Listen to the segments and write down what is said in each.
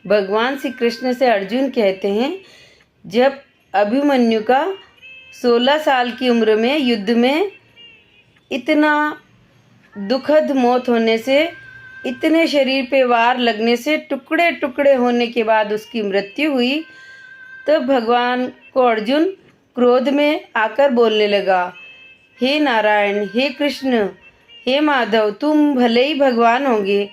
भगवान श्री कृष्ण से अर्जुन कहते हैं, जब अभिमन्यु का 16 साल की उम्र में युद्ध में इतना दुखद मौत होने से, इतने शरीर पे वार लगने से टुकड़े टुकड़े होने के बाद उसकी मृत्यु हुई, तब भगवान को अर्जुन क्रोध में आकर बोलने लगा, हे नारायण, हे कृष्ण, हे माधव, तुम भले ही भगवान होंगे,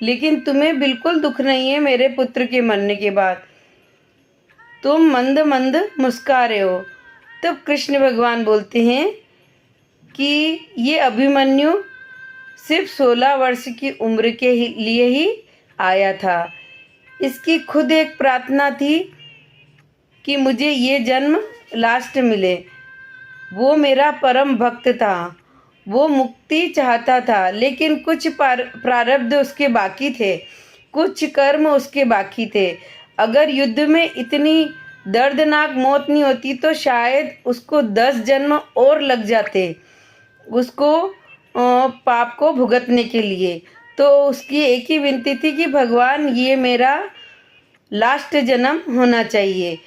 लेकिन तुम्हें बिल्कुल दुख नहीं है मेरे पुत्र के मरने के बाद। तुम मंद मंद मुस्कुरा रहे हो। तब कृष्ण भगवान बोलते हैं कि ये अभिमन्यु सिर्फ 16 वर्ष की उम्र के लिए ही आया था। इसकी खुद एक प्रार्थना थी कि मुझे ये जन्म लास्ट मिले। वो मेरा परम भक्त था, वो मुक्ति चाहता था, लेकिन कुछ प्रारब्ध उसके बाकी थे, कुछ कर्म उसके बाकी थे। अगर युद्ध में इतनी दर्दनाक मौत नहीं होती तो शायद उसको 10 जन्म और लग जाते उसको पाप को भुगतने के लिए। तो उसकी एक ही विनती थी कि भगवान, ये मेरा लास्ट जन्म होना चाहिए।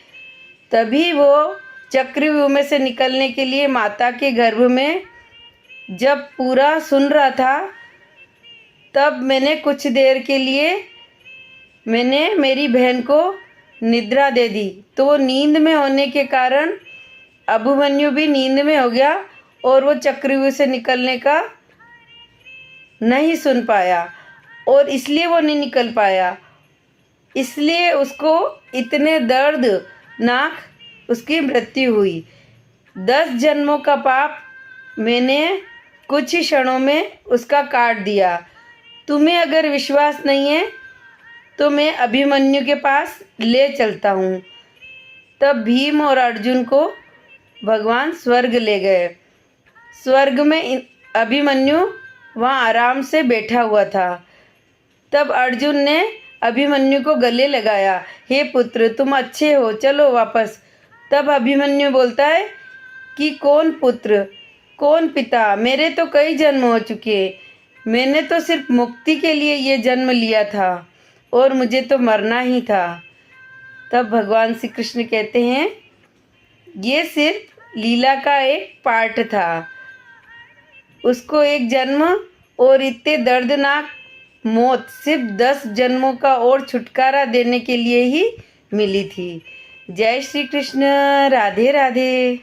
तभी वो चक्रव्यूह में से निकलने के लिए माता के गर्भ में जब पूरा सुन रहा था, तब मैंने कुछ देर के लिए मेरी बहन को निद्रा दे दी। तो वो नींद में होने के कारण अभिमन्यु भी नींद में हो गया और वो चक्रव्यूह से निकलने का नहीं सुन पाया, और इसलिए वो नहीं निकल पाया। इसलिए उसको इतने दर्दनाक उसकी मृत्यु हुई। 10 जन्मों का पाप मैंने कुछ ही क्षणों में उसका काट दिया। तुम्हें अगर विश्वास नहीं है तो मैं अभिमन्यु के पास ले चलता हूँ। तब भीम और अर्जुन को भगवान स्वर्ग ले गए। स्वर्ग में अभिमन्यु वहाँ आराम से बैठा हुआ था। तब अर्जुन ने अभिमन्यु को गले लगाया, हे पुत्र, तुम अच्छे हो, चलो वापस। तब अभिमन्यु बोलता है कि कौन पुत्र, कौन पिता, मेरे तो कई जन्म हो चुके। मैंने तो सिर्फ मुक्ति के लिए ये जन्म लिया था और मुझे तो मरना ही था। तब भगवान श्री कृष्ण कहते हैं, ये सिर्फ लीला का एक पार्ट था। उसको एक जन्म और इतने दर्दनाक मौत सिर्फ 10 जन्मों का और छुटकारा देने के लिए ही मिली थी। जय श्री कृष्ण। राधे राधे।